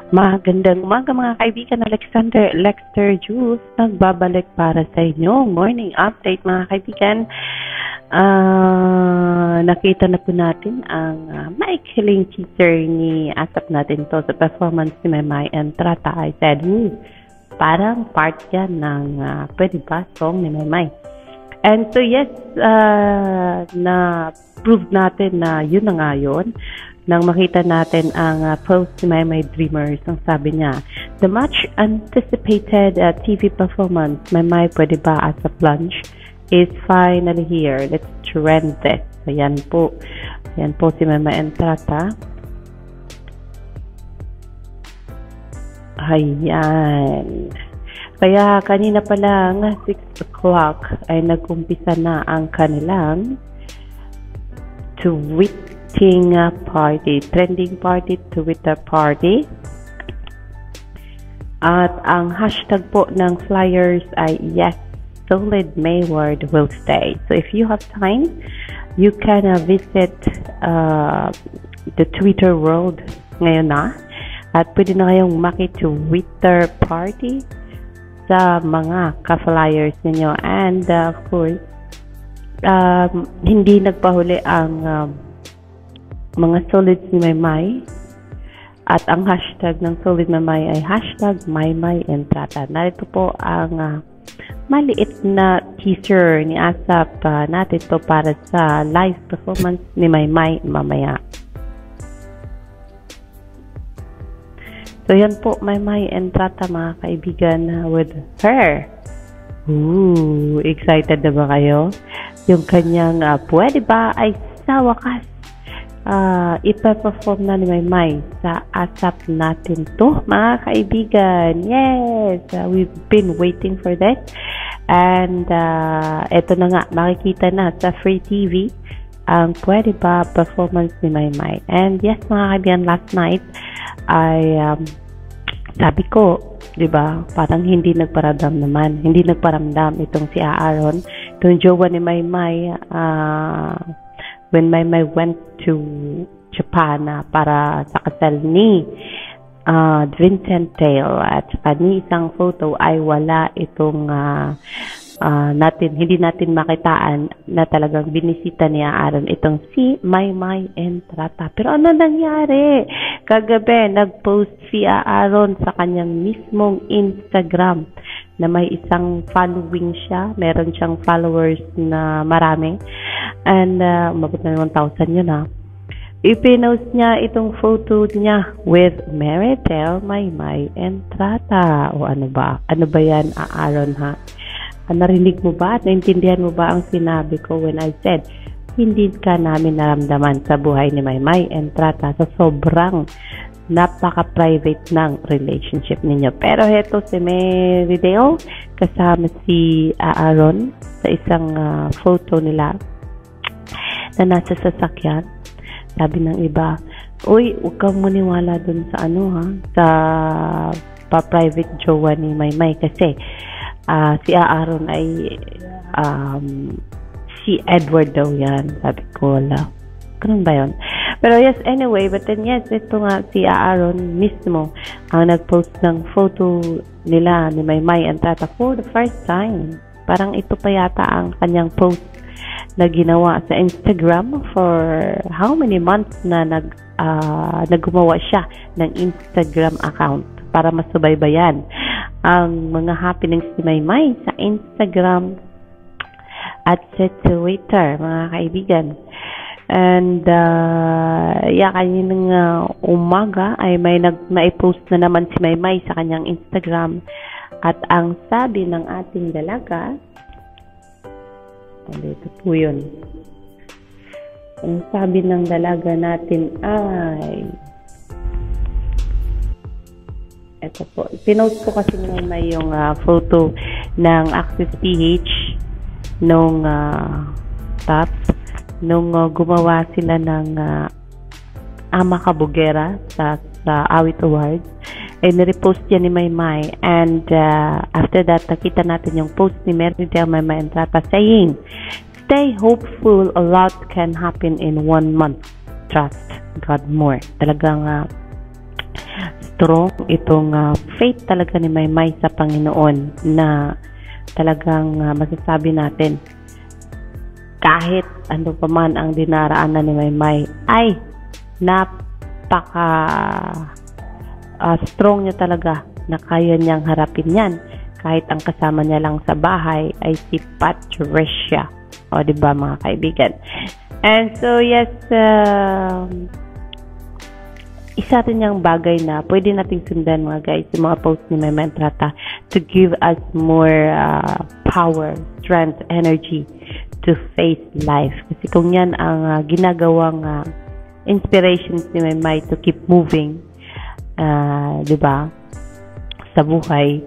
Magandang umaga mga kaibigan, Alexander Lexter Jules nagbabalik para sa inyong morning update mga kaibigan. Nakita na po natin ang maikiling teaser ni Asap natin to sa performance ni Maymay Entrata. I said, parang part yan ng Pwede Ba song ni Maymay. And so yes, na-prove natin na yun na nga yun. Nang makita natin ang post ni Maymay Dreamers, ang sabi niya, the much anticipated TV performance, Maymay Pwede Ba as a plunge, is finally here. Let's trend it. Ayan po. Ayan po si Maymay Entrata. Ayan. Kaya kanina pa lang, 6 o'clock, ay nag-umpisa na ang kanilang tweeting party, trending party, Twitter party. At ang hashtag po ng flyers ay yes, Solid Mayward will stay. So if you have time, you can visit the Twitter world ngayon na. At pwede na kayong maki-Twitter party sa mga ka-flyers ninyo. And of course, hindi nagpahuli ang mga solids ni Maymay. At ang hashtag ng Solid Maymay ay hashtag Maymay Entrata. Narito po ang maliit na teaser ni Asap natin to para sa live performance ni Maymay mamaya. So yan po, Maymay Entrata mga kaibigan with her. Excited na ba kayo? Yung kanyang Pwede Ba ay sa wakas ipa-perform na ni Maymay sa Asap natin to mga kaibigan. Yes! We've been waiting for that. And eto na nga, makikita na sa Free TV ang Pwede Ba performance ni Maymay. And yes mga kaibigan, last night ay sabi ko, di ba, parang hindi nagparamdam naman. Hindi nagparamdam itong si Aaron, itong jowa ni Maymay, when Maymay went to Japan para sa kasal ni Vincent Tail at saka ni isang photo ay wala itong hindi natin makitaan na talagang binisita ni Aaron itong si Maymay Entrata. Pero ano nangyari? Kagabi, nag-post si Aaron sa kanyang mismong Instagram na may isang following siya. Meron siyang followers na marami. And umabot na 1,000 yun ha. Ipinost niya itong photo niya with Maritel Maymay Entrata. O ano ba? Ano ba yan, Aaron ha? Narinig mo ba at naintindihan mo ba ang sinabi ko when I said hindi ka namin naramdaman sa buhay ni Maymay Entrata sa sobrang napaka-private ng relationship ninyo. Pero heto si Meridale kasama si Aaron sa isang photo nila na nasa sasakyan. Sabi ng iba, uy, huwag kang maniwala dun sa sa pa-private jowa ni Maymay kasi si Aaron ay si Edward daw yan. Sabi ko, wala. Ganun ba yun? Pero yes, anyway, but then yes, ito nga si Aaron mismo ang nag-post ng photo nila ni Maymay Entrata for the first time. Parang ito pa yata ang kanyang post na ginawa sa Instagram for how many months na naggumawa siya ng Instagram account para masubaybayan ang mga happenings ni Maymay sa Instagram at sa Twitter, mga kaibigan. And kaninang umaga ay may nai-post na naman si Maymay sa kanyang Instagram. At ang sabi ng ating dalaga, dito po yun. Ang sabi ng dalaga natin ay ito po. Pinost ko kasi naman may yung photo ng Access PH nung top nung gumawa sila ng Ama Kabugera sa Awit Awards. Nirepost yan ni Maymay. And after that, nakita natin yung post ni Meridel Maymay Entrata saying, stay hopeful, a lot can happen in 1 month. Trust God more. Talagang strong itong faith talaga ni Maymay sa Panginoon na talagang masasabi natin kahit ano pa man ang dinaraanan ni Maymay ay napaka strong niya talaga na kaya niyang harapin yan kahit ang kasama niya lang sa bahay ay si Patricia. O diba mga kaibigan? And so yes, isa rin yung bagay na pwede nating sundan mga guys, yung mga post ni Maymay Entrata to give us more power, strength, energy to face life. Kasi kung yan ang ginagawang inspirations ni Maymay to keep moving, diba, sa buhay,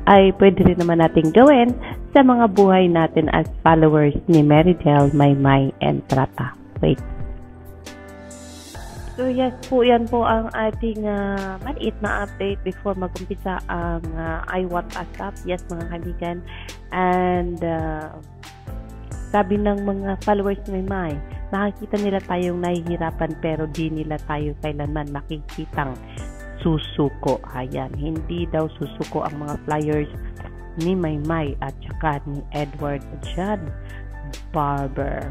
ay pwede rin naman natin gawin sa mga buhay natin as followers ni Meridel Maymay Entrata. Wait. So yes po, yan po ang ating maliit na update before mag-umpisa ang I What Asap. Yes mga kaibigan. And sabi ng mga followers ni Maymay, makikita nila tayong nahihirapan pero di nila tayo kailanman makikitang susuko. Ayan, hindi daw susuko ang mga flyers ni Maymay at saka ni Edward John Barber.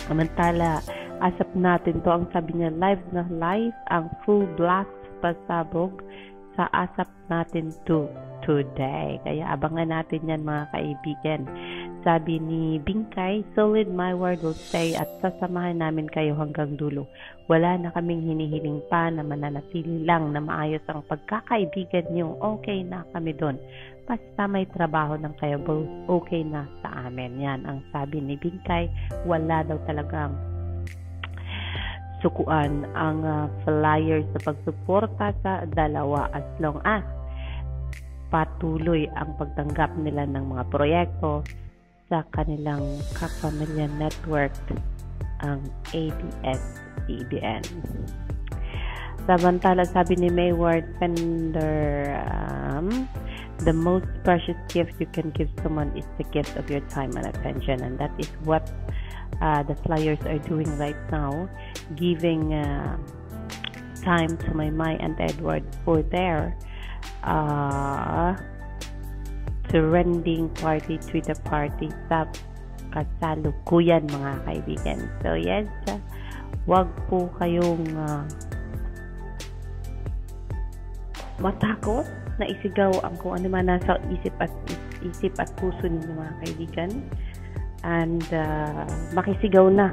Samantala, asap natin to, ang sabi niya, live na live ang full blast pasabog sa asap natin to today. Kaya abangan natin yan mga kaibigan. Sabi ni Bingkay, solid my word will stay at sasamahan namin kayo hanggang dulo. Wala na kaming hinihiling pa na mananatili lang na maayos ang pagkakaibigan niyo. Okay na kami doon. Basta may trabaho ng kayo, okay na sa amin. Yan ang sabi ni Bingkay. Wala daw talagang sukuan ang flyers sa pagsuporta sa dalawa as long as patuloy ang pagtanggap nila ng mga proyekto sa kanilang kapamilya network, ang ABS-CBN. Samantala, sabi ni Mayward Fender, the most precious gift you can give someone is the gift of your time and attention, and that is what the flyers are doing right now, giving time to Maymay and Edward for their surrendering party to the party sa kasalukuyan mga kaibigan. So yes, wag po kayong matakot na isigaw ang kung ano man nasa isip at puso ninyo mga kaibigan, and makisigaw na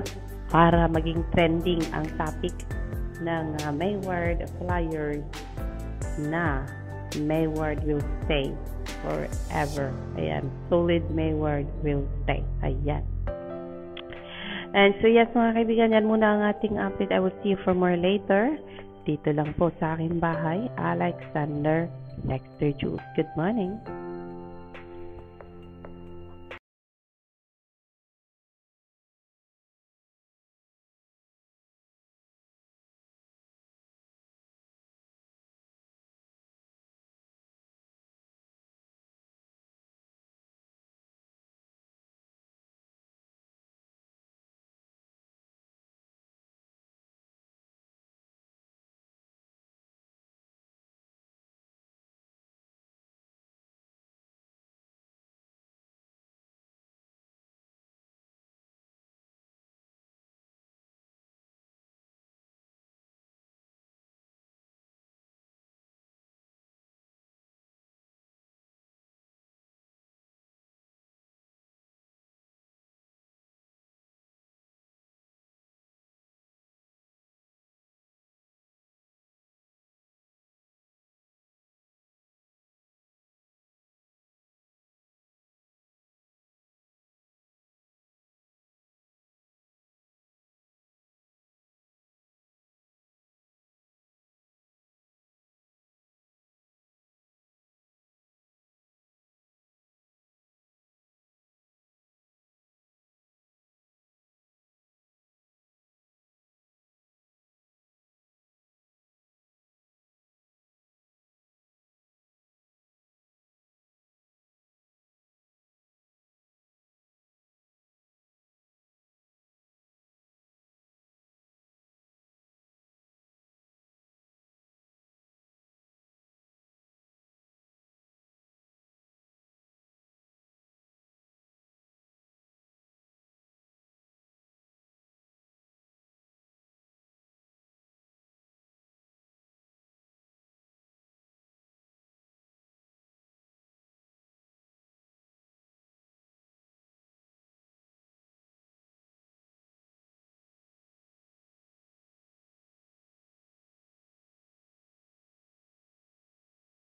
para maging trending ang topic ng Mayward Flyers na Mayward will stay forever. Ayan, solid Mayward will stay. Ayan. And so yes mga kaibigan, yan muna ang ating update. I will see you for more later. Dito lang po sa aking bahay, Alexander Dexter Jules. Good morning.